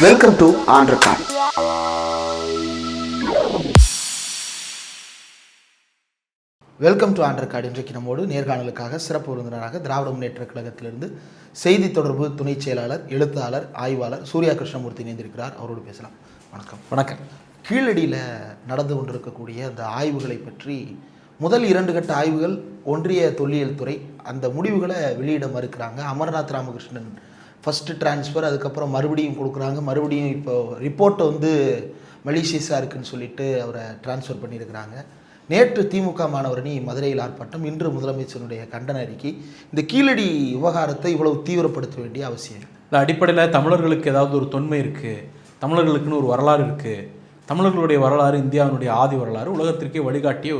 Welcome to on record. Welcome to on record. இன்றைக்கு நம்மோடு நேர்காணலுக்காக சிறப்பு விருந்தினராக திராவிட முன்னேற்ற கழகத்திலிருந்து செய்தி தொடர்பு துணை செயலாளர், எழுத்தாளர், ஆய்வாளர் சூர்யா கிருஷ்ணமூர்த்தி இணைந்திருக்கிறார். அவரோடு பேசலாம். வணக்கம். வணக்கம். கீழடியில் நடந்து கொண்டிருக்கக்கூடிய அந்த ஆய்வுகளை பற்றி முதல் 2 கட்ட ஆய்வுகள் ஒன்றிய தொல்லியல் துறை அந்த முடிவுகளை வெளியிட மறுக்கிறாங்க. அமர்நாத் ராமகிருஷ்ணன் ஃபஸ்ட்டு டிரான்ஸ்ஃபர், அதுக்கப்புறம் மறுபடியும் கொடுக்குறாங்க. மறுபடியும் இப்போ ரிப்போர்ட்டை வந்து மலிஷியஸாக இருக்குன்னு சொல்லிட்டு அவரை டிரான்ஸ்ஃபர் பண்ணியிருக்கிறாங்க. நேற்று திமுக மாணவரணி மதுரையில் ஆர்ப்பாட்டம், இன்று முதலமைச்சருடைய கண்டன அறிக்கை. இந்த கீழடி விவகாரத்தை இவ்வளவு தீவிரப்படுத்த வேண்டிய அவசியம் இல்லை. அடிப்படையில் தமிழர்களுக்கு ஏதாவது ஒரு தொன்மை இருக்குது, தமிழர்களுக்குன்னு ஒரு வரலாறு இருக்குது. தமிழர்களுடைய வரலாறு இந்தியாவினுடைய ஆதி வரலாறு, உலகத்திற்கே வழிகாட்டிய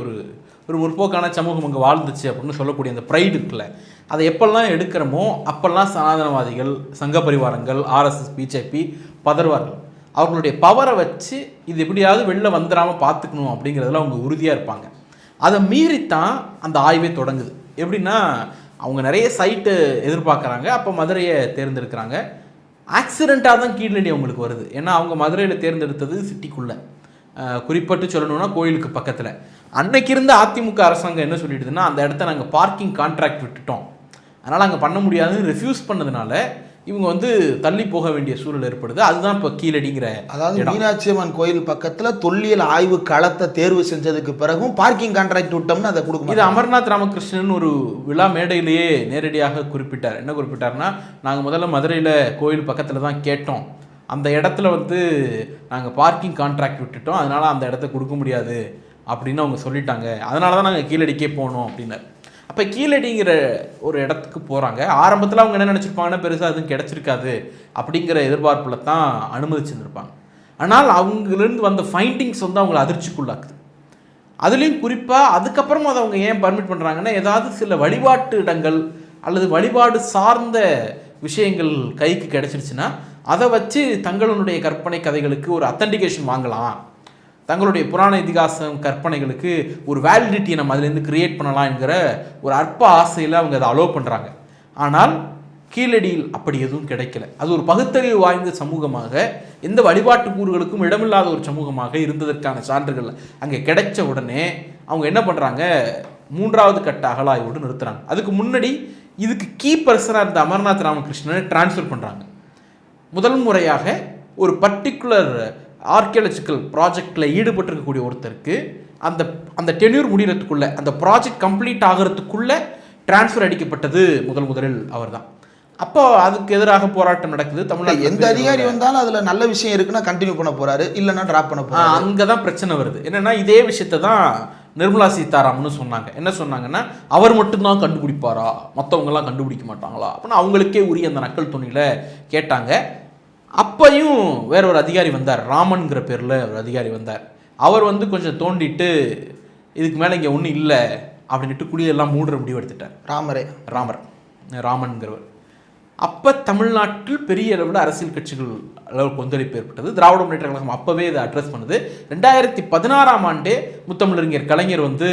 ஒரு முற்போக்கான சமூகம் அங்கே வாழ்ந்துச்சு அப்படின்னு சொல்லக்கூடிய அந்த ப்ரைடு இருக்குல்ல, அதை எப்பெல்லாம் எடுக்கிறோமோ அப்பெல்லாம் சனாதனவாதிகள், சங்க பரிவாரங்கள், ஆர்எஸ்எஸ், பிஜேபி பதறுவார்கள். அவர்களுடைய பவரை வச்சு இது எப்படியாவது வெளில வந்துடாமல் பார்த்துக்கணும் அப்படிங்கிறதுல அவங்க உறுதியாக இருப்பாங்க. அதை மீறித்தான் அந்த ஆய்வே தொடங்குது. எப்படின்னா, அவங்க நிறைய சைட்டு எதிர்பார்க்குறாங்க. அப்போ மதுரையை தேர்ந்தெடுக்கிறாங்க. ஆக்சிடெண்ட்டாக தான் கீழடி அவங்களுக்கு வருது. ஏன்னா அவங்க மதுரையில் தேர்ந்தெடுத்தது சிட்டிக்குள்ளே, குறிப்பிட்டு சொல்லணும்னா கோயிலுக்கு பக்கத்தில். அன்னைக்கு இருந்த அதிமுக அரசாங்கம் என்ன சொல்லிடுதுன்னா, அந்த இடத்த நாங்கள் பார்க்கிங் கான்ட்ராக்ட் விட்டுட்டோம், அதனால் அங்கே பண்ண முடியாதுன்னு ரெஃப்யூஸ் பண்ணதுனால இவங்க வந்து தள்ளி போக வேண்டிய சூழல் ஏற்படுது. அதுதான் இப்போ கீழடிங்கிற, அதாவது மீனாட்சி அம்மன் கோயில் பக்கத்தில் தொல்லியல் ஆய்வு களத்தை தேர்வு செஞ்சதுக்கு பிறகும் பார்க்கிங் கான்ட்ராக்ட் விட்டோம்னு அதை கொடுக்கும். இது அமர்நாத் ராமகிருஷ்ணன் ஒரு விழா மேடையிலேயே நேரடியாக குறிப்பிட்டார். என்ன குறிப்பிட்டார்னா, நாங்கள் முதல்ல மதுரையில் கோயில் பக்கத்தில் தான் கேட்டோம், அந்த இடத்துல வந்து நாங்கள் பார்க்கிங் கான்ட்ராக்ட் விட்டுட்டோம், அதனால் அந்த இடத்த கொடுக்க முடியாது அப்படின்னு அவங்க சொல்லிட்டாங்க, அதனால தான் நாங்கள் கீழடிக்கே போனோம் அப்படின்னாரு. அப்போ கீழடிங்கிற ஒரு இடத்துக்கு போகிறாங்க. ஆரம்பத்தில் அவங்க என்ன நினச்சிருப்பாங்கன்னா, பெருசாக எதுவும் கிடச்சிருக்காது அப்படிங்கிற எதிர்பார்ப்பில் தான் அனுமதிச்சுருந்துருப்பாங்க. ஆனால் அவங்களிருந்து வந்த ஃபைண்டிங்ஸ் வந்து அவங்களை அதிர்ச்சிக்குள்ளாக்குது. அதுலேயும் குறிப்பாக அதுக்கப்புறமா அதை அவங்க ஏன் பர்மிட் பண்ணுறாங்கன்னா, ஏதாவது சில வழிபாட்டு இடங்கள் அல்லது வழிபாடு சார்ந்த விஷயங்கள் கைக்கு கிடச்சிருச்சுன்னா அதை வச்சு தங்களுடைய கற்பனை கதைகளுக்கு ஒரு அத்தன்டிகேஷன் வாங்கலாம், தங்களுடைய புராண இதிகாசம் கற்பனைகளுக்கு ஒரு வேலிடிட்டியை நம்ம அதுலேருந்து கிரியேட் பண்ணலாம் என்கிற ஒரு அற்ப ஆசையில் அவங்க அதை அலோவ் பண்ணுறாங்க. ஆனால் கீழடியில் அப்படி எதுவும் கிடைக்கல. அது ஒரு பகுத்தறிவு வாய்ந்த சமூகமாக, எந்த வழிபாட்டு கூறுகளுக்கும் இடமில்லாத ஒரு சமூகமாக இருந்ததற்கான சான்றுகள் அங்கே கிடைச்ச உடனே அவங்க என்ன பண்ணுறாங்க, 3வது கட்ட அகழாய்வோடு நிறுத்துகிறாங்க. அதுக்கு முன்னாடி இதுக்கு கீ பர்சனாக இருந்த அமர்நாத் ராமகிருஷ்ணனை டிரான்ஸ்ஃபர் பண்ணுறாங்க. முதல் முறையாக ஒரு பர்டிகுலர் ஆர்கியாலஜிக்கல் ப்ராஜெக்டில் ஈடுபட்டிருக்கக்கூடிய ஒருத்தருக்கு அந்த டென்யூர் முடிகிறதுக்குள்ளே, அந்த ப்ராஜெக்ட் கம்ப்ளீட் ஆகிறதுக்குள்ளே டிரான்ஸ்ஃபர் அடிக்கப்பட்டது முதலில் அவர் தான். அப்போ அதுக்கு எதிராக போராட்டம் நடக்குது. தமிழ்நாடு எந்த அதிகாரி வந்தாலும் அதில் நல்ல விஷயம் இருக்குன்னா கண்டினியூ பண்ண போகிறாரு, இல்லைன்னா ட்ராப் பண்ண போகிறாரு. அங்கே தான் பிரச்சனை வருது. என்னென்னா, இதே விஷயத்தை தான் நிர்மலா சீதாராமன் சொன்னாங்க. என்ன சொன்னாங்கன்னா, அவர் மட்டும்தான் கண்டுபிடிப்பாரா, மற்றவங்கெல்லாம் கண்டுபிடிக்க மாட்டாங்களா அப்படின்னு அவங்களுக்கே உரிய அந்த நக்கல் துணியில் கேட்டாங்க. அப்பையும் வேற ஒரு அதிகாரி வந்தார், ராமன்கிற பேரில் ஒரு அதிகாரி வந்தார். அவர் வந்து கொஞ்சம் தோண்டிட்டு இதுக்கு மேலே இங்கே ஒன்றும் இல்லை அப்படின்ட்டு குடியெல்லாம் மூடுற முடிவு எடுத்துட்டார். ராமன்கிறவர். அப்போ தமிழ்நாட்டில் பெரிய அளவில் அரசியல் கட்சிகள் அளவுக்கு கொந்தளிப்பு ஏற்பட்டது. திராவிட முன்னேற்ற கழகம் அப்போவே இதை அட்ரஸ் பண்ணுது. 2016ஆம் ஆண்டே முத்தமிழறிஞர் கலைஞர் வந்து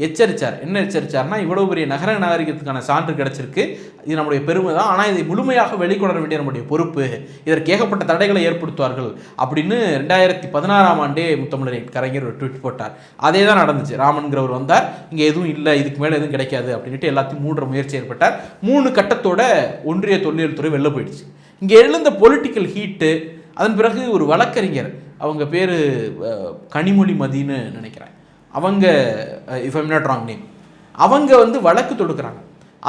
எச்சரித்தார். என்ன எச்சரித்தார்னா, இவ்வளோ பெரிய நகர நாகரிகத்துக்கான சான்று கிடச்சிருக்கு, இது நம்முடைய பெருமை தான், ஆனால் இதை முழுமையாக வெளிக்கொணர வேண்டிய நம்முடைய பொறுப்பு, இதற்கு ஏகப்பட்ட தடைகளை ஏற்படுத்துவார்கள் அப்படின்னு 2016ஆம் ஆண்டே முத்தமிழறிஞர் கலைஞர் ஒரு ட்வீட் போட்டார். அதே தான் நடந்துச்சு. ராமன்கிறவர் வந்தார், இங்கே எதுவும் இல்லை, இதுக்கு மேலே எதுவும் கிடைக்காது அப்படின்ட்டு எல்லாத்தையும் மூடுற முயற்சி ஏற்பட்டார். 3 கட்டத்தோட ஒன்றிய தொல்லியல் துறை வெளில போயிடுச்சு. இங்கே எழுந்த பொலிட்டிக்கல் ஹீட்டு, அதன் பிறகு ஒரு வழக்கறிஞர், அவங்க பேர் கனிமொழி மதின்னு நினைக்கிறேன், அவங்க if I'm not wrong name, அவங்க வந்து வழக்கு தொடுக்கிறாங்க.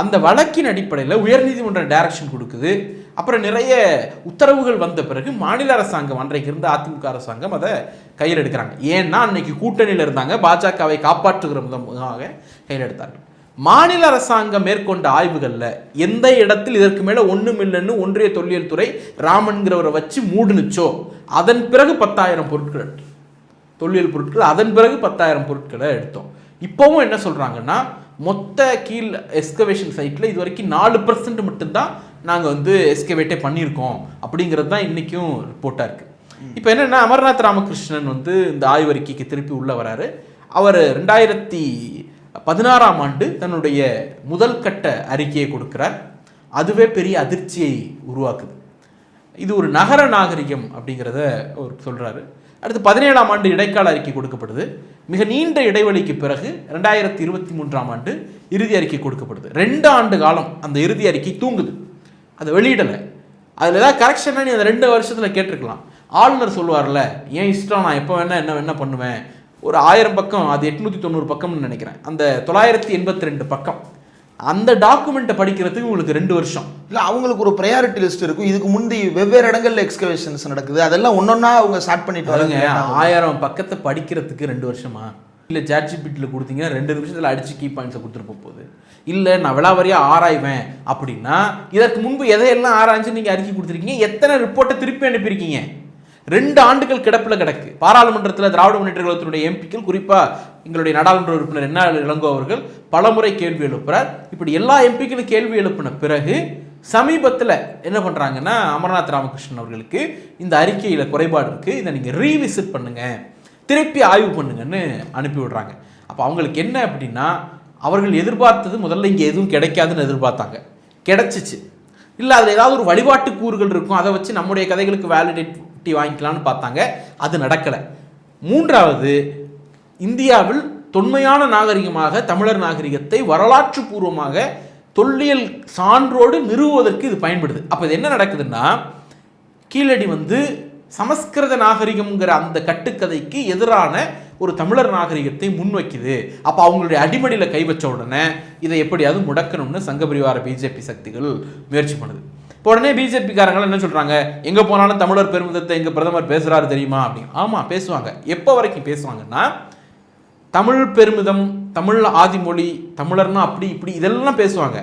அந்த வழக்கின் அடிப்படையில் உயர்நீதிமன்ற டைரக்ஷன் கொடுக்குது. அப்புறம் நிறைய உத்தரவுகள் வந்த பிறகு மாநில அரசாங்கம், அன்றைக்கு இருந்த அதிமுக அரசாங்கம் அதை கையில் எடுக்கிறாங்க. ஏன்னா அன்னைக்கு கூட்டணியில் இருந்தாங்க, பாஜகவை காப்பாற்றுகிற முதலாக கையில் எடுத்தார்கள். மாநில அரசாங்கம் மேற்கொண்ட ஆய்வுகளில் எந்த இடத்தில் இதற்கு மேலே ஒன்றும் இல்லைன்னு ஒன்றிய தொல்லியல் துறை ராமன்கிறவரை வச்சு மூடுனுச்சோ, அதன் பிறகு 10,000 பொருட்கள் எடுத்தோம், தொல்லியல் பொருட்கள், அதன் பிறகு 10,000 பொருட்களை எடுத்தோம். இப்போவும் என்ன சொல்கிறாங்கன்னா, மொத்த கீழ் எஸ்கவேஷன் சைட்டில் இது வரைக்கும் 4% மட்டும்தான் நாங்கள் வந்து எஸ்கவேட்டே பண்ணியிருக்கோம் அப்படிங்கிறது தான் இன்றைக்கும் ரிப்போர்ட்டாக இருக்குது. இப்போ என்னென்னா, அமர்நாத் ராமகிருஷ்ணன் வந்து இந்த ஆய்வறிக்கைக்கு திருப்பி உள்ள வராரு. அவர் 2016ஆம் ஆண்டு தன்னுடைய முதல் கட்ட அறிக்கையை கொடுக்கிறார். அதுவே பெரிய அதிர்ச்சியை உருவாக்குது. இது ஒரு நகர நாகரிகம் அப்படிங்கிறத அவர் சொல்கிறாரு. அடுத்து 17ஆம் ஆண்டு இடைக்கால அறிக்கை கொடுக்கப்படுது. மிக நீண்ட இடைவெளிக்கு பிறகு 2023ஆம் ஆண்டு இறுதி அறிக்கை கொடுக்கப்படுது. 2 ஆண்டு காலம் அந்த இறுதி அறிக்கை தூங்குது, அதை வெளியிடலை. அதில் ஏதாவது கரெக்ஷனாக நீ அந்த 2 வருஷத்தில் கேட்டிருக்கலாம். ஆளுநர் சொல்லுவார்ல, ஏன் இஷ்டம், நான் எப்போ வேணா என்ன பண்ணுவேன். ஒரு 1000 பக்கம், அது 890 பக்கம்னு நினைக்கிறேன், அந்த 982 பக்கம் அந்த டாக்குமெண்ட்டை படிக்கிறதுக்கு உங்களுக்கு 2 வருஷம். இல்லை, அவங்களுக்கு ஒரு ப்ரையாரிட்டி லிஸ்ட் இருக்கும். இதுக்கு முந்தி வெவ்வேறு இடங்கள்ல எக்ஸ்கவேஷன்ஸ் நடக்குது, அதெல்லாம் ஒன்னொன்னா அவங்க ஸ்டார்ட் பண்ணிட்டு வராங்க. 1000 பக்கத்தை படிக்கிறதுக்கு 2 வருஷமா? இல்லை சாட்ஜிபிட்டியில் கொடுத்தீங்கன்னா 2 நிமிஷத்தில் அடிச்சு கீ பாயிண்ட்ஸை கொடுத்துட்டு போகுது. இல்லை நான் விலாவரியாக ஆராய்வேன் அப்படின்னா இதற்கு முன்பு எதையெல்லாம் ஆராய்ஞ்சு நீங்கள் அறிக்கை கொடுத்துருக்கீங்க, எத்தனை ரிப்போர்ட்டை திருப்பி அனுப்பியிருக்கீங்க? 2 ஆண்டுகள் கிடப்பில் கிடக்கு. பாராளுமன்றத்தில் திராவிட முன்னேற்ற கழகத்தினுடைய எம்பிக்கள், குறிப்பாக எங்களுடைய நாடாளுமன்ற உறுப்பினர் என்ன இளங்கோ அவர்கள் பலமுறை கேள்வி எழுப்புறார். இப்படி எல்லா எம்பிக்களும் கேள்வி எழுப்பின பிறகு சமீபத்தில் என்ன பண்ணுறாங்கன்னா, அமர்நாத் ராமகிருஷ்ணன் அவர்களுக்கு இந்த அறிக்கையில் குறைபாடு இருக்குது, இதை நீங்கள் ரீவிசிட் பண்ணுங்கள், திருப்பி ஆய்வு பண்ணுங்கன்னு அனுப்பி விடுறாங்க. அப்போ அவங்களுக்கு என்ன அப்படின்னா, அவர்கள் எதிர்பார்த்தது முதல்ல இங்கே எதுவும் கிடைக்காதுன்னு எதிர்பார்த்தாங்க, கிடைச்சிச்சு. இல்லை அதில் ஏதாவது ஒரு வழிபாட்டு கூறுகள் இருக்கும், அதை வச்சு நம்முடைய கதைகளுக்கு வேலிடேட்டி வாங்கிக்கலான்னு பார்த்தாங்க, அது நடக்கலை. 3வது, இந்தியாவில் தொன்மையான நாகரிகமாக தமிழர் நாகரிகத்தை வரலாற்று பூர்வமாக தொல்லியல் சான்றோடு நிறுவுவதற்கு இது பயன்படுது. அப்போ இது என்ன நடக்குதுன்னா, கீழடி சமஸ்கிருத நாகரிகம்ங்கிற அந்த கட்டுக்கதைக்கு எதிரான ஒரு தமிழர் நாகரிகத்தை முன்வைக்குது. அப்போ அவங்களுடைய அடிமடியில் கை வச்ச உடனே இதை எப்படியாவது முடக்கணும்னு சங்கபரிவார பிஜேபி சக்திகள் முயற்சி பண்ணுது. இப்போ உடனே பிஜேபிக்காரங்களாம் என்ன சொல்கிறாங்க, எங்கே போனாலும் தமிழர் பெருமிதத்தை எங்கள் பிரதமர் பேசுகிறாரு தெரியுமா அப்படின்னு. ஆமாம் பேசுவாங்க. எப்போ வரைக்கும் பேசுவாங்கன்னா, தமிழ் பெருமிதம், தமிழ் ஆதிமொழி, தமிழர்னா அப்படி இப்படி இதெல்லாம் பேசுவாங்க.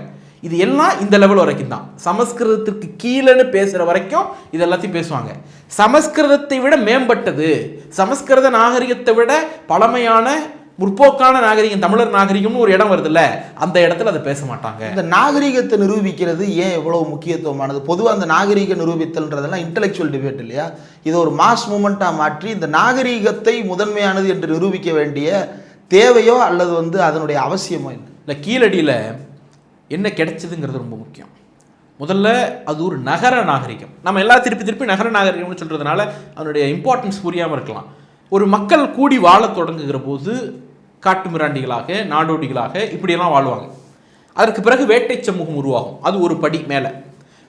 இது எல்லாம் இந்த லெவல் வரைக்கும் தான். சமஸ்கிருதத்துக்கு கீழேன்னு பேசுகிற வரைக்கும் இது எல்லாத்தையும் பேசுவாங்க. சமஸ்கிருதத்தை விட மேம்பட்டது, சமஸ்கிருத நாகரிகத்தை விட பழமையான முற்போக்கான நாகரிகம் தமிழர் நாகரிகம்னு ஒரு இடம் வருதுல்ல, அந்த இடத்துல அதை பேச மாட்டாங்க. இந்த நாகரிகத்தை நிரூபிக்கிறது ஏன் எவ்வளவு முக்கியத்துவமானது? பொதுவாக அந்த நாகரிக நிரூபித்தல்ன்றதெல்லாம் இன்டெலெக்சுவல் டிபேட் இல்லையா? இது ஒரு மாஸ் மூமெண்ட்டாக மாற்றி இந்த நாகரிகத்தை முதன்மையானது என்று நிரூபிக்க வேண்டிய தேவையோ அல்லது அதனுடைய அவசியமோ இல்லை. கீழடியில் என்ன கிடைச்சதுங்கிறது ரொம்ப முக்கியம். முதல்ல அது ஒரு நகர நாகரிகம். நம்ம எல்லாம் திருப்பி நகர நாகரிகம்னு சொல்கிறதுனால அதனுடைய இம்பார்ட்டன்ஸ் புரியாமல் இருக்கலாம். ஒரு மக்கள் கூடி வாழ தொடங்குகிற போது காட்டு மிராண்டிகளாக, நாடோடிகளாக இப்படியெல்லாம் வாழ்வாங்க. அதற்கு பிறகு வேட்டை சமூகம் உருவாகும், அது ஒரு படி மேலே.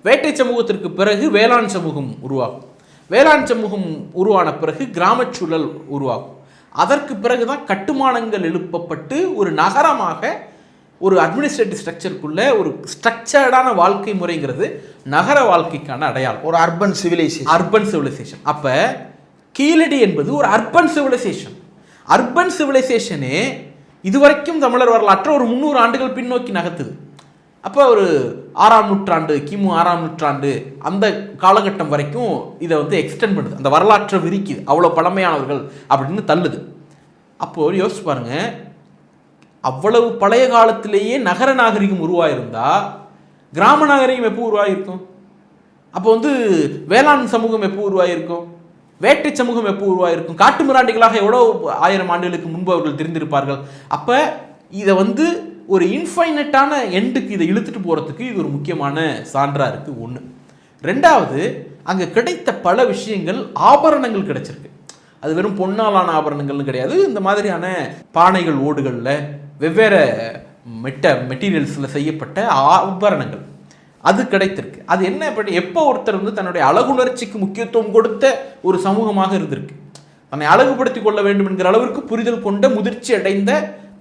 வேட்டை சமூகத்திற்கு பிறகு வேளாண் சமூகம் உருவாகும். வேளாண் சமூகம் உருவான பிறகு கிராமச் சூழல் உருவாகும். அதற்கு பிறகு தான் கட்டுமானங்கள் எழுப்பப்பட்டு ஒரு நகரமாக, ஒரு அட்மினிஸ்ட்ரேட்டிவ் ஸ்ட்ரக்சருக்குள்ள ஒரு ஸ்ட்ரக்சர்டான வாழ்க்கை முறைங்கிறது நகர வாழ்க்கைக்கான அடையாளம், ஒரு அர்பன் சிவிலைசேஷன். அப்போ கீழடி என்பது ஒரு அர்பன் சிவிலைசேஷன். அர்பன் சிவிலைசேஷனே இதுவரைக்கும் தமிழர் வரலாற்றை ஒரு 300 ஆண்டுகள் பின்னோக்கி நகர்த்துது. அப்போ ஒரு 6ஆம் நூற்றாண்டு, கிமு 6ஆம் நூற்றாண்டு அந்த காலகட்டம் வரைக்கும் இதை எக்ஸ்டெண்ட் பண்ணுது, அந்த வரலாற்றை விரிக்குது, அவ்வளோ பழமையானவர்கள் அப்படின்னு தள்ளுது. அப்போது யோசிச்சு பாருங்க, அவ்வளவு பழைய காலத்திலேயே நகர நாகரிகம் உருவாயிருந்தா கிராம நாகரிகம் எப்போ உருவாகிருக்கும்? அப்போ வேளாண் சமூகம் எப்போ உருவாகிருக்கும்? வேட்டை சமூகம் எப்போ உருவாகிருக்கும்? காட்டு மிராண்டிகளாக எவ்வளோ 1000 ஆண்டுகளுக்கு முன்பு அவர்கள் தெரிந்திருப்பார்கள். அப்போ இதை ஒரு இன்ஃபைனட்டான எண்டுக்கு இதை இழுத்துட்டு போகிறதுக்கு இது ஒரு முக்கியமான சான்றாக இருக்குது. 1. 2வது, அங்கே கிடைத்த பல விஷயங்கள், ஆபரணங்கள் கிடைச்சிருக்கு. அது வெறும் பொன்னாலான ஆபரணங்கள்னு கிடையாது. இந்த மாதிரியான பானைகள், ஓடுகளில் வெவ்வேறு மெட்டீரியல்ஸில் செய்யப்பட்ட ஆபரணங்கள் அது கிடைத்திருக்கு. அது என்ன, எப்போ ஒருத்தர் தன்னுடைய அழகுணர்ச்சிக்கு முக்கியத்துவம் கொடுத்த ஒரு சமூகமாக இருந்திருக்கு, தன்னை அழகுபடுத்திக் கொள்ள வேண்டும் என்கிற அளவிற்கு புரிதல் கொண்ட, முதிர்ச்சி அடைந்த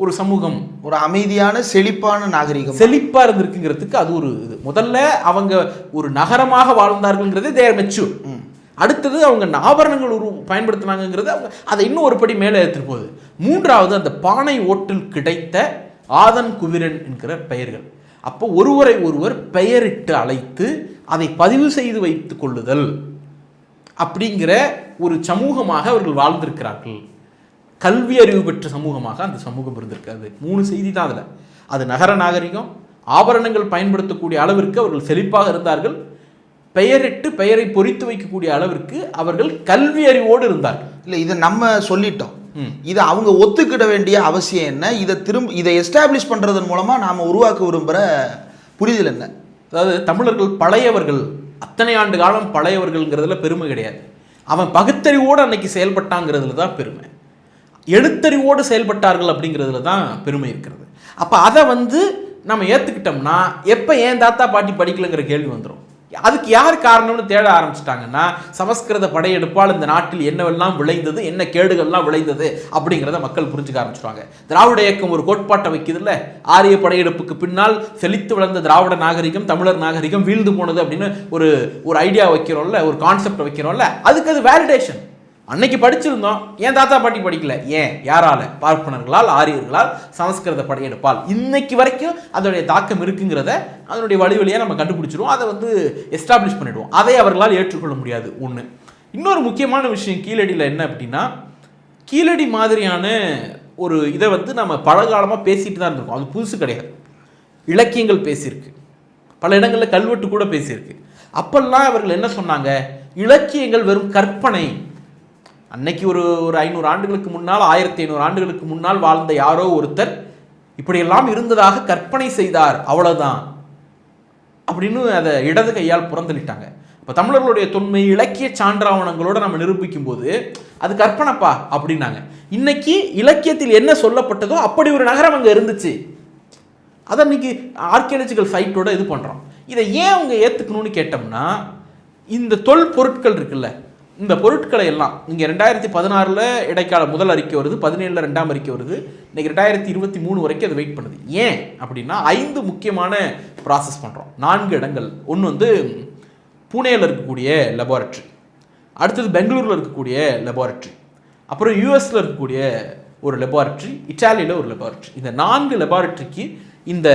ஒரு சமூகம், ஒரு அமைதியான செழிப்பான நாகரிகம், செழிப்பாக இருந்திருக்குங்கிறதுக்கு அது ஒரு இது. முதல்ல அவங்க ஒரு நகரமாக வாழ்ந்தார்கள்ங்கிறது தேர் மெச்சூர். அடுத்தது அவங்க ஆபரணங்கள் பயன்படுத்தினாங்கிறது அவங்க அதை இன்னும் ஒரு படி மேலே எடுத்துட்டு போகுது. 3வது, அந்த பானை ஓட்டில் கிடைத்த ஆதன் குவிரன் என்கிற பெயர்கள். அப்போ ஒருவரை ஒருவர் பெயரிட்டு அழைத்து அதை பதிவு செய்து வைத்துக் கொள்ளுதல் அப்படிங்கிற ஒரு சமூகமாக அவர்கள் வாழ்ந்திருக்கிறார்கள். கல்வி அறிவு பெற்ற சமூகமாக அந்த சமூகம் இருந்திருக்காது. 3 செய்தி தான் அதில். அது நகர நாகரிகம், ஆபரணங்கள் பயன்படுத்தக்கூடிய அளவிற்கு அவர்கள் செழிப்பாக இருந்தார்கள், பெயரிட்டு பெயரை பொறித்து வைக்கக்கூடிய அளவிற்கு அவர்கள் கல்வி அறிவோடு இருந்தார்கள். இல்லை, இதை நம்ம சொல்லிட்டோம், இதை அவங்க ஒத்துக்கிட வேண்டிய அவசியம் என்ன? இதை எஸ்டாப்ளிஷ் பண்ணுறதன் மூலமாக நாம் உருவாக்க விரும்புகிற புரிதல் என்ன? அதாவது தமிழர்கள் பழையவர்கள் அத்தனை ஆண்டு காலம் பழையவர்கள்ங்கிறதுல பெருமை கிடையாது. அவன் பகுத்தறிவோடு அன்னைக்கு செயல்பட்டாங்கிறதுல தான் பெருமை. எழுத்தறிவோடு செயல்பட்டார்கள் அப்படிங்கிறதுல தான் பெருமை இருக்கிறது. அப்போ அதை நம்ம ஏற்றுக்கிட்டோம்னா எப்போ ஏன் தாத்தா பாட்டி படிக்கலைங்கிற கேள்வி வந்துடும். அதுக்கு யார் காரணம்னு தேட ஆரம்பிச்சிட்டாங்கன்னா, சமஸ்கிருத படையெடுப்பால் இந்த நாட்டில் என்னவெல்லாம் விளைந்தது, என்ன கேடுகள்லாம் விளைந்தது அப்படிங்கிறத மக்கள் புரிஞ்சுக்க ஆரம்பிச்சிருவாங்க. திராவிட இயக்கம் ஒரு கோட்பாட்டை வைக்குது இல்லை, ஆரிய படையெடுப்புக்கு பின்னால் செழித்து விளந்த திராவிட நாகரிகம், தமிழர் நாகரிகம் வீழ்ந்து போனது அப்படின்னு ஒரு ஐடியா வைக்கிறோம்ல, ஒரு கான்செப்ட் வைக்கிறோம்ல, அதுக்கு அது வேலிடேஷன். அன்னைக்கு படிச்சிருந்தோம், ஏன் தாத்தா பாட்டி படிக்கல? ஏன்? யாரால? பார்ப்பனர்களால், ஆரியர்களால், சமஸ்கிருத படையெடுப்பால். இன்னைக்கு வரைக்கும் அதனுடைய தாக்கம் இருக்குங்கிறத அதனுடைய வழிவழியாக நம்ம கண்டுபிடிச்சிருவோம். அதை எஸ்டாப்ளிஷ் பண்ணிடுவோம். அதை அவர்களால் ஏற்றுக்கொள்ள முடியாது. ஒன்று. இன்னொரு முக்கியமான விஷயம் கீழடியில் என்ன அப்படின்னா, கீழடி மாதிரியான ஒரு இதை நம்ம பல காலமாக பேசிட்டு தான் இருந்திருக்கோம். அது புதுசு கிடையாது. இலக்கியங்கள் பேசியிருக்கு, பல இடங்களில் கல்வெட்டு கூட பேசியிருக்கு. அப்பெல்லாம் அவர்கள் என்ன சொன்னாங்க? இலக்கியங்கள் வெறும் கற்பனை. அன்னைக்கு ஒரு 500 ஆண்டுகளுக்கு முன்னால், 1500 ஆண்டுகளுக்கு முன்னால் வாழ்ந்த யாரோ ஒருத்தர் இப்படியெல்லாம் இருந்ததாக கற்பனை செய்தார், அவ்வளவுதான் அப்படின்னு அதை இடது கையால் புறந்தளிட்டாங்க. இப்போ தமிழர்களுடைய தொன்மை இலக்கிய சான்றாவணங்களோட நம்ம நிரூபிக்கும் போது அது கற்பனைப்பா அப்படின்னாங்க. இன்னைக்கு இலக்கியத்தில் என்ன சொல்லப்பட்டதோ அப்படி ஒரு நகரம் அங்கே இருந்துச்சு. அதை இன்னைக்கு ஆர்கியாலஜிக்கல் சைட்டோட இது பண்ணுறோம். இதை ஏன் அவங்க ஏற்றுக்கணும்னு கேட்டோம்னா, இந்த தொல் பொருட்கள் இருக்குல்ல, இந்த பொருட்களை எல்லாம் இங்கே 2016 இடைக்கால முதல் அறிக்கை வருது, 17 2ஆம் அறிக்கை வருது, இன்னைக்கு 2023 வரைக்கும் அது வெயிட் பண்ணுது. ஏன் அப்படின்னா 5 முக்கியமான ப்ராசஸ் பண்ணுறோம். 4 இடங்கள். ஒன்று புனேயில் இருக்கக்கூடிய லெபார்ட்ரி, அடுத்தது பெங்களூரில் இருக்கக்கூடிய லெபார்ட்ரி, அப்புறம் யூஎஸில் இருக்கக்கூடிய ஒரு லெபார்ட்ரி, இட்டாலியில் ஒரு லெபார்ட்ரி. இந்த 4 லெபார்ட்ரிக்கு இந்த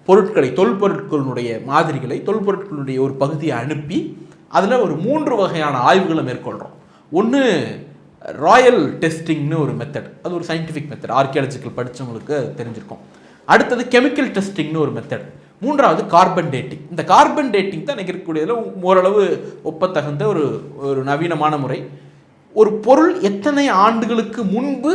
பொருட்களை, தொல்பொருட்களுடைய மாதிரிகளை, தொல்பொருட்களுடைய ஒரு பகுதியை அனுப்பி அதில் ஒரு 3 வகையான ஆய்வுகளை மேற்கொள்கிறோம். ஒன்று ராயல் டெஸ்டிங்னு ஒரு மெத்தட், அது ஒரு சயின்டிஃபிக் மெத்தட், ஆர்கியாலஜிக்கல் படித்தவங்களுக்கு தெரிஞ்சிருக்கும். அடுத்தது கெமிக்கல் டெஸ்டிங்னு ஒரு மெத்தட். 3வது கார்பன் டேட்டிங். இந்த கார்பன் டேட்டிங் தான் எனக்கு இருக்கக்கூடியதில் ஓரளவு ஒப்பத்தகுந்த ஒரு நவீனமான முறை. ஒரு பொருள் எத்தனை ஆண்டுகளுக்கு முன்பு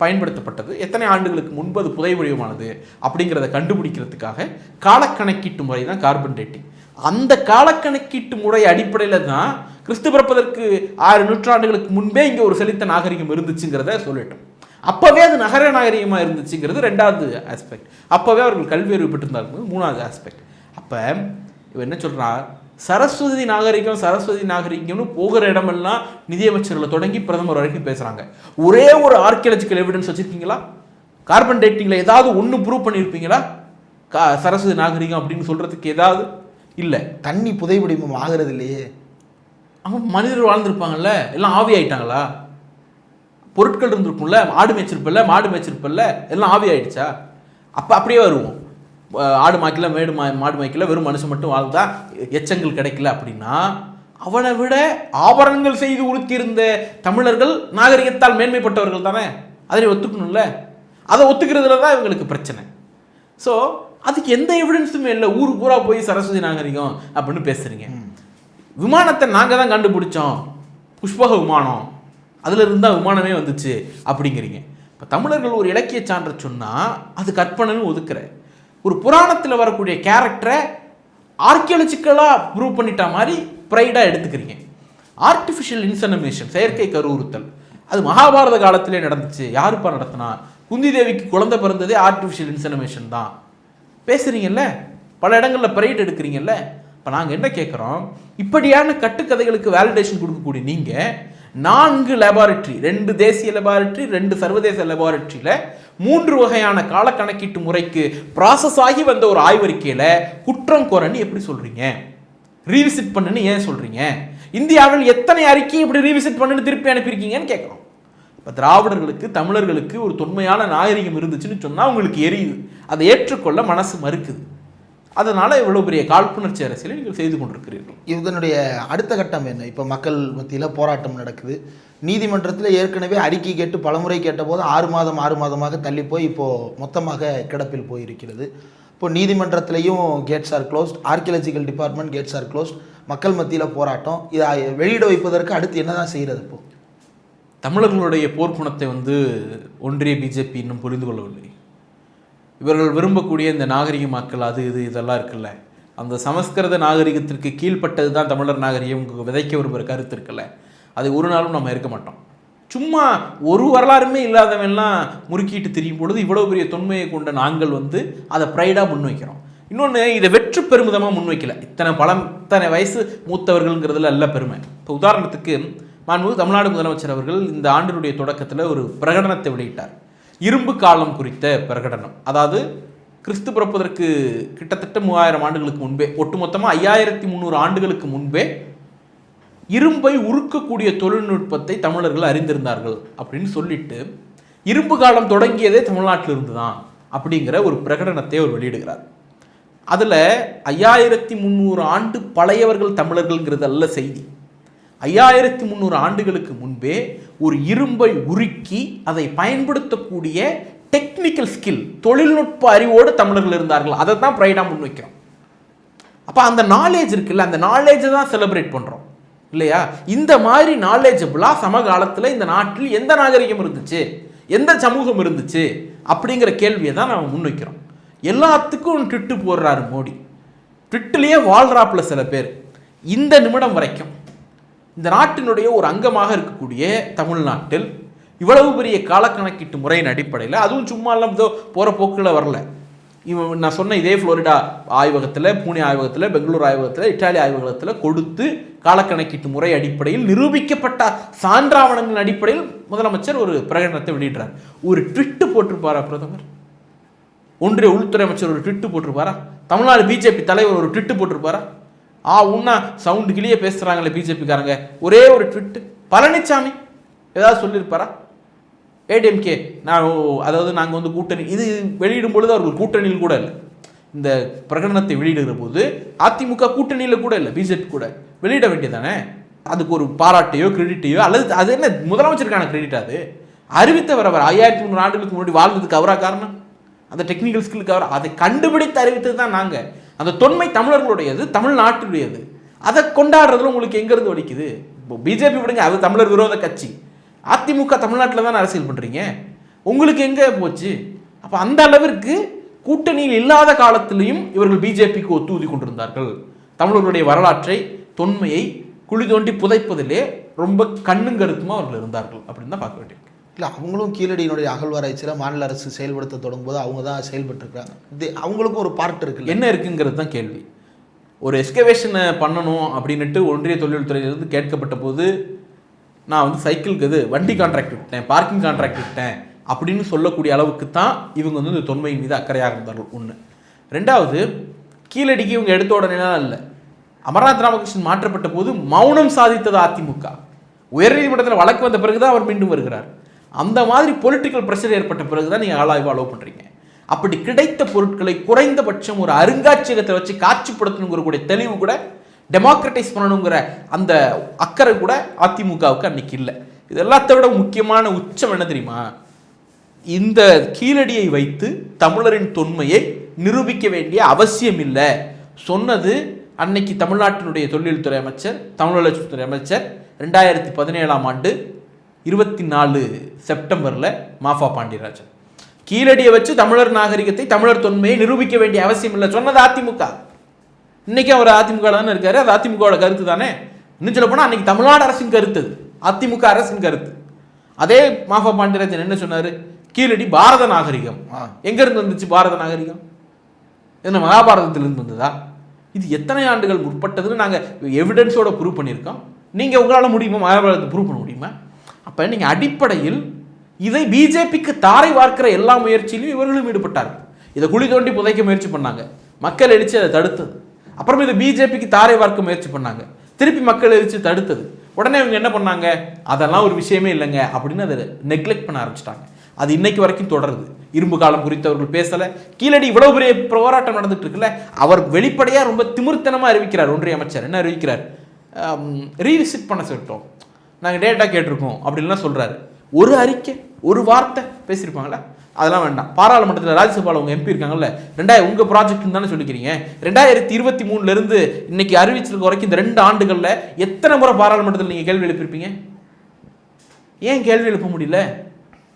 பயன்படுத்தப்பட்டது, எத்தனை ஆண்டுகளுக்கு முன்பு அது புதை வடிவமானது அப்படிங்கிறத கண்டுபிடிக்கிறதுக்காக காலக்கணக்கீட்டு முறை தான் கார்பன் டேட்டிங். அந்த காலக்கணக்கீட்டு முறை அடிப்படையில் தான் கிறிஸ்து பிறப்பதற்கு 6 நூற்றாண்டுகளுக்கு முன்பே இங்கே ஒரு செழித்த நாகரிகம் இருந்துச்சுங்கிறத சொல்லிட்டோம். அப்போவே அது நகர நாகரிகமாக இருந்துச்சுங்கிறது 2வது ஆஸ்பெக்ட். அப்போவே அவர்கள் கல்வி அறிவு பெற்றிருந்தாங்க 3வது ஆஸ்பெக்ட். அப்போ இவன் என்ன சொல்கிறா, சரஸ்வதி நாகரிகம்னு போகிற இடமெல்லாம் நிதியமைச்சர்களை தொடங்கி பிரதமர் வரைக்கும் பேசுகிறாங்க. ஒரே ஒரு ஆர்கியாலஜிக்கல் எவிடன்ஸ் வச்சுருக்கீங்களா? கார்பன் டேட்டிங்கில் ஏதாவது ஒன்று ப்ரூவ் பண்ணியிருப்பீங்களா சரஸ்வதி நாகரிகம் அப்படின்னு சொல்கிறதுக்கு? ஏதாவது இல்லை. தண்ணி புதை வடிவம் ஆகிறது இல்லையே. அவங்க மனிதர்கள் வாழ்ந்துருப்பாங்கல்ல, எல்லாம் ஆவி ஆயிட்டாங்களா? பொருட்கள் இருந்திருக்கும்ல, மாடு மேய்ச்சிருப்பில்ல, எல்லாம் ஆவி ஆயிடுச்சா? அப்போ அப்படியே வருவோம். ஆடு மாய்க்கல, மாடு மாய்க்கல, வெறும் மனுஷன் மட்டும் வாழ்ந்தா, எச்சங்கள் கிடைக்கல அப்படின்னா, அவனை விட ஆபரணங்கள் செய்து உறுத்தியிருந்த தமிழர்கள் நாகரிகத்தால் மேன்மைப்பட்டவர்கள் தானே, அதனை ஒத்துக்கணும்ல. அதை ஒத்துக்கிறதுல தான் இவங்களுக்கு பிரச்சனை. ஸோ அதுக்கு எந்த எவிடன்ஸுமே இல்லை. ஊருக்கு பூரா போய் சரஸ்வதி நாகரிகம் அப்படின்னு பேசுறீங்க. விமானத்தை நாங்கள் தான் கண்டுபிடிச்சோம், புஷ்பக விமானம், அதில் இருந்தால் விமானமே வந்துச்சு அப்படிங்கிறீங்க. இப்போ தமிழர்கள் ஒரு இலக்கிய சான்றை சொன்னால் அது கற்பனைன்னு ஒதுக்குற, ஒரு புராணத்தில் வரக்கூடிய கேரக்டரை ஆர்கியாலஜிக்கலாக ப்ரூவ் பண்ணிட்டா மாதிரி ப்ரைடாக எடுத்துக்கிறீங்க. ஆர்டிஃபிஷியல் இன்செமினேஷன், செயற்கை கருவுறுத்தல், அது மகாபாரத காலத்திலே நடந்துச்சு. யாருப்பா நடத்தினா? குந்தி தேவிக்கு குழந்தை பிறந்ததே ஆர்டிஃபிஷியல் இன்செமினேஷன் தான் பேசுகிறீங்கல்ல, பல இடங்களில் ப்ரைட் எடுக்கிறீங்கல்ல. இப்போ நாங்கள் என்ன கேட்குறோம், இப்படியான கட்டுக்கதைகளுக்கு வேலிடேஷன் கொடுக்கக்கூடிய நீங்கள் 4 லெபார்ட்ரி, 2 தேசிய லெபார்ட்ரி, 2 சர்வதேச லெபார்ட்ரியில் 3 வகையான காலக்கணக்கீட்டு முறைக்கு ப்ராசஸ் ஆகி வந்த ஒரு ஆய்வறிக்கையில் குற்றம் கோரன்னு எப்படி சொல்கிறீங்க? ரீவிசிட் பண்ணுன்னு ஏன் சொல்கிறீங்க? இந்தியாவில் எத்தனை அறிக்கை இப்படி ரீவிசிட் பண்ணுன்னு திருப்பி அனுப்பியிருக்கீங்கன்னு கேட்குறோம். இப்போ திராவிடர்களுக்கு, தமிழர்களுக்கு ஒரு தொன்மையான நாகரிகம் இருந்துச்சுன்னு சொன்னால் உங்களுக்கு எரியுது, அதை ஏற்றுக்கொள்ள மனசு மறுக்குது. அதனால் இவ்வளோ பெரிய காழ்ப்புணர்ச்சி அரசியலை நீங்கள் செய்து கொண்டிருக்கிறீர்கள். இதனுடைய அடுத்த கட்டம் என்ன? இப்போ மக்கள் மத்தியில் போராட்டம் நடக்குது. நீதிமன்றத்தில் ஏற்கனவே அறிக்கை கேட்டு பலமுறை கேட்டபோது 6 மாதமாக தள்ளி போய் இப்போது மொத்தமாக கிடப்பில் போயிருக்கிறது. இப்போ நீதிமன்றத்திலையும் gates are closed, archaeological department gates are closed, மக்கள் மத்தியில் போராட்டம். இதை வெளியிட வைப்பதற்கு அடுத்து என்ன தான் செய்கிறது? இப்போ தமிழர்களுடைய போர்க்குணத்தை ஒன்றிய பிஜேபி இன்னும் புரிந்து கொள்ளவில்லை. இவர்கள் விரும்பக்கூடிய இந்த நாகரிக மக்கள், அது இதெல்லாம் இருக்குல்ல, அந்த சமஸ்கிருத நாகரிகத்திற்கு கீழ்ப்பட்டது தான் தமிழர் நாகரிகம் விதைக்க விரும்புகிற கருத்து இருக்குல்ல, அது ஒரு நாளும் நம்ம இருக்க மாட்டோம். சும்மா ஒரு வரலாறுமே இல்லாதவெல்லாம் முறுக்கிட்டு திரியும் பொழுது இவ்வளோ பெரிய தொன்மையை கொண்ட நாங்கள் வந்து அதை ப்ரைடாக முன்வைக்கிறோம். இன்னொன்று, இதை வெற்று பெருமிதமாக முன்வைக்கல. இத்தனை வயசு மூத்தவர்கள்ங்கிறதுல நல்ல பெருமை. இப்போ உதாரணத்துக்கு மாண்புமிகு தமிழ்நாடு முதலமைச்சர் அவர்கள் இந்த ஆண்டினுடைய தொடக்கத்தில் ஒரு பிரகடனத்தை வெளியிட்டார். இரும்பு காலம் குறித்த பிரகடனம். அதாவது கிறிஸ்து பிறப்பதற்கு கிட்டத்தட்ட 3000 ஆண்டுகளுக்கு முன்பே, ஒட்டுமொத்தமாக 5300 ஆண்டுகளுக்கு முன்பே இரும்பை உருக்கக்கூடிய தொழில்நுட்பத்தை தமிழர்கள் அறிந்திருந்தார்கள் அப்படின்னு சொல்லிட்டு, இரும்பு காலம் தொடங்கியதே தமிழ்நாட்டில் இருந்து தான் அப்படிங்கிற ஒரு பிரகடனத்தை அவர் வெளியிடுகிறார். அதில் 5300 ஆண்டு பழையவர்கள் தமிழர்கள்ங்கிறது அல்ல செய்தி. 5300 ஆண்டுகளுக்கு முன்பே ஒரு இரும்பை உருக்கி அதை பயன்படுத்தக்கூடிய டெக்னிக்கல் ஸ்கில், தொழில்நுட்ப அறிவோடு தமிழர்கள் இருந்தார்கள். அதை தான் ப்ரைடாக முன்வைக்கிறோம். அப்போ அந்த நாலேஜ் இருக்குல்ல, அந்த நாலேஜை தான் செலிப்ரேட் பண்ணுறோம் இல்லையா? இந்த மாதிரி நாலேஜபிளாக சமகாலத்தில் இந்த நாட்டில் எந்த நாகரிகம் இருந்துச்சு, எந்த சமூகம் இருந்துச்சு அப்படிங்கிற கேள்வியை தான் நம்ம முன்வைக்கிறோம். எல்லாத்துக்கும் ட்விட்டு போடுறாரு மோடி. ட்விட்டிலேயே வாழ்றாப்பில் சில பேர். இந்த நிமிடம் வரைக்கும் இந்த நாட்டினுடைய ஒரு அங்கமாக இருக்கக்கூடிய தமிழ்நாட்டில் இவ்வளவு பெரிய காலக்கணக்கீட்டு முறையின் அடிப்படையில், அதுவும் சும்மா எல்லாம் இதோ போகிற போக்கில் வரல. நான் சொன்ன இதே ஃப்ளோரிடா ஆய்வகத்தில், பூனே ஆய்வகத்தில், பெங்களூர் ஆய்வகத்தில், இட்டாலி ஆய்வகத்தில் கொடுத்து காலக்கணக்கீட்டு முறை அடிப்படையில் நிரூபிக்கப்பட்ட சான்றாவணங்களின் அடிப்படையில் முதலமைச்சர் ஒரு பிரகடனத்தை வெளியிடுறார். ஒரு ட்விட்டு போட்டிருப்பாரா பிரதமர்? ஒன்றிய உள்துறை அமைச்சர் ஒரு ட்விட்டு போட்டிருப்பாரா? தமிழ்நாடு பிஜேபி தலைவர் ஒரு ட்விட்டு போட்டிருப்பாரா? உன்னா சவுண்டு கிளியே பேசுகிறாங்களே பிஜேபிக்காரங்க, ஒரே ஒரு ட்விட்டு. பழனிசாமி ஏதாவது சொல்லியிருப்பாரா? ஏடிஎம்கே அதாவது நாங்கள் வந்து கூட்டணி, இது வெளியிடும் பொழுது அவர்கள் கூட்டணியில் கூட இல்லை. இந்த பிரகடனத்தை வெளியிடுகிற போது அதிமுக கூட்டணியில் கூட இல்லை, பிஜேபி கூட வெளியிட வேண்டியதானே. அதுக்கு ஒரு பாராட்டையோ கிரெடிட்டையோ, அல்லது அது என்ன முதலமைச்சருக்கான கிரெடிட்? அது அறிவித்தவர் அவர் 5300 ஆண்டுகளுக்கு முன்னாடி வாழ்ந்ததுக்கு அவரா காரணம்? அந்த டெக்னிக்கல் ஸ்கில்லுக்கு அவர் அதை கண்டுபிடித்து அறிவித்தது தான் நாங்கள். அந்த தொன்மை தமிழர்களுடையது, தமிழ்நாட்டுடையது. அதை கொண்டாடுறதுல உங்களுக்கு எங்கேருந்து வலிக்குது? இப்போ பிஜேபி விடுங்க, அது தமிழர் விரோத கட்சி. அதிமுக தமிழ்நாட்டில் தான் அரசியல் பண்ணுறீங்க, உங்களுக்கு எங்கே போச்சு? அப்போ அந்த அளவிற்கு கூட்டணியில் இல்லாத காலத்திலையும் இவர்கள் பிஜேபிக்கு ஒத்துஊதி கொண்டிருந்தார்கள். தமிழர்களுடைய வரலாற்றை, தொன்மையை குழி தோண்டி புதைப்பதிலே ரொம்ப கண்ணும் கருத்துமாக அவர்கள் இருந்தார்கள் அப்படின்னு தான் பார்க்க வேண்டியிருக்கு. இல்லை, அவங்களும் கீழடியினுடைய அகழ்வாராய்ச்சியில் மாநில அரசு செயல்படுத்த தொடங்கும்போது அவங்க தான் செயல்பட்டுருக்காங்க. இது அவங்களுக்கும் ஒரு பார்ட் இருக்குது. என்ன இருக்குங்கிறது தான் கேள்வி. ஒரு எஸ்கவேஷனை பண்ணணும் அப்படின்ட்டு ஒன்றிய தொழில்துறையிலிருந்து கேட்கப்பட்ட போது, நான் வந்து சைக்கிளுக்கு இது வண்டி கான்ட்ராக்ட் விட்டேன், பார்க்கிங் கான்ட்ராக்ட் விட்டேன் அப்படின்னு சொல்லக்கூடிய அளவுக்கு தான் இவங்க வந்து இந்த தொன்மையின் மீது அக்கறையாக இருந்தார்கள். ஒன்று. ரெண்டாவது, கீழடிக்கு இவங்க எடுத்த உடனேலாம் இல்லை. அமர்நாத் ராமகிருஷ்ணன் மாற்றப்பட்ட போது மௌனம் சாதித்தது அதிமுக. உயர்நீதிமன்றத்தில் வழக்கு வந்த பிறகு தான் அவர் மீண்டும் வருகிறார். அந்த மாதிரி பொலிட்டிக்கல் ப்ரெஷர் ஏற்பட்ட பிறகு தான் நீங்கள் ஆளாய்வு அலோவ் பண்ணுறீங்க. அப்படி கிடைத்த பொருட்களை குறைந்தபட்சம் ஒரு அருங்காட்சியகத்தை வச்சு காட்சிப்படுத்தணுங்கிற தெளிவு கூட, டெமோக்ரட்டைஸ் பண்ணணுங்கிற அந்த அக்கறை கூட அதிமுகவுக்கு அன்னைக்கு இல்லை. இது எல்லாத்த விட முக்கியமான உச்சம் என்ன தெரியுமா? இந்த கீழடியை வைத்து தமிழரின் தொன்மையை நிரூபிக்க வேண்டிய அவசியம் இல்லை சொன்னது அன்னைக்கு தமிழ்நாட்டினுடைய தொழில்துறை அமைச்சர், தமிழ் வளர்ச்சித்துறை அமைச்சர் 2017ஆம் ஆண்டு 24 செப்டம்பரில் மாஃபா பாண்டியராஜன். கீழடியை வச்சு தமிழர் நாகரிகத்தை, தமிழர் தொன்மையை நிரூபிக்க வேண்டிய அவசியம் இல்லை சொன்னது அதிமுக. இன்னைக்கு அவர் அதிமுக தானே இருக்காரு, அது அதிமுகவோட கருத்து தானே. இன்னும் சொல்ல போனால் அன்னைக்கு தமிழ்நாடு அரசின் கருத்து, அதிமுக அரசின் கருத்து. அதே மாஃபா பாண்டியராஜன் என்ன சொன்னார்? கீழடி பாரத நாகரிகம். எங்கேருந்து வந்துச்சு பாரத நாகரிகம்? என்ன மகாபாரதத்திலிருந்து வந்ததா? இது எத்தனை ஆண்டுகள் முற்பட்டதுன்னு நாங்கள் எவிடன்ஸோட ப்ரூவ் பண்ணியிருக்கோம். நீங்கள் உங்களால் முடியுமா மகாபாரதத்தை ப்ரூவ் பண்ண முடியுமா? அப்போ நீங்கள் அடிப்படையில் இதை பிஜேபிக்கு தாரை வார்க்கிற எல்லா முயற்சியிலும் இவர்களும் ஈடுபட்டார்கள். இதை குழி தோண்டி புதைக்க முயற்சி பண்ணாங்க, மக்கள் எழுச்சி அதை தடுத்தது. அப்புறம் இதை பிஜேபிக்கு தாரை வார்க்க முயற்சி பண்ணாங்க, திருப்பி மக்கள் எழுச்சி தடுத்தது. உடனே இவங்க என்ன பண்ணாங்க? அதெல்லாம் ஒரு விஷயமே இல்லைங்க அப்படின்னு அதை நெக்லெக்ட் பண்ண ஆரம்பிச்சிட்டாங்க. அது இன்னைக்கு வரைக்கும் தொடருது. இரும்பு காலம் குறித்து அவர்கள் பேசலை. கீழடி இவ்வளவு பெரிய போராட்டம் நடந்துட்டு இருக்குல்ல, அவர் வெளிப்படையாக ரொம்ப திமிர்த்தனமாக அறிவிக்கிறார். ஒன்றிய அமைச்சர் என்ன அறிவிக்கிறார்? ரீவிசிட் பண்ண சொல்லிட்டோம், நாங்கள் டேட்டா கேட்டிருக்கோம் அப்படின்லாம் சொல்கிறாரு. ஒரு அறிக்கை, ஒரு வார்த்தை பேசியிருப்பாங்களா? அதெல்லாம் வேண்டாம். பாராளுமன்றத்தில் ராஜ்யசபாவில் உங்கள் எம்பி இருக்காங்கல்ல, உங்கள் ப்ராஜெக்ட்னு தானே சொல்லிக்கிறீங்க. 2023 இன்னைக்கு அறிவிச்சிருக்க வரைக்கும் இந்த 2 ஆண்டுகளில் எத்தனை முறை பாராளுமன்றத்தில் நீங்கள் கேள்வி எழுப்பியிருப்பீங்க? ஏன் கேள்வி எழுப்ப முடியல?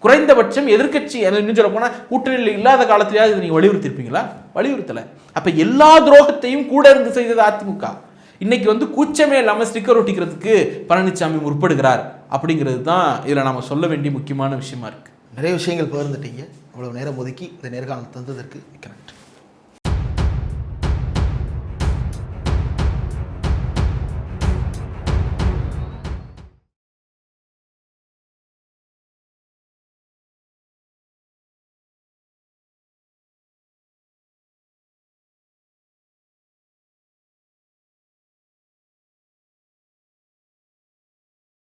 குறைந்தபட்சம் எதிர்க்கட்சி இன்னும் சொல்ல போனால் கூட்டணியில் இல்லாத காலத்திலேயாவது இதை நீங்கள் வலியுறுத்திருப்பீங்களா? வலியுறுத்தலை. அப்போ எல்லா துரோகத்தையும் கூட இருந்து செய்தது அதிமுக. இன்னைக்கு வந்து கூச்சமே இல்லாமல் ஸ்டிக்கர் ஒட்டிக்கிறதுக்கு பழனிசாமி முற்படுகிறார் அப்படிங்கிறது தான் இதில் நாம் சொல்ல வேண்டிய முக்கியமான விஷயமா இருக்குது. நிறைய விஷயங்கள் பகிர்ந்துட்டீங்க. இவ்வளவு நேரம் ஒதுக்கி இந்த நேர்காணல் தந்ததற்கு மிக்க நன்றி.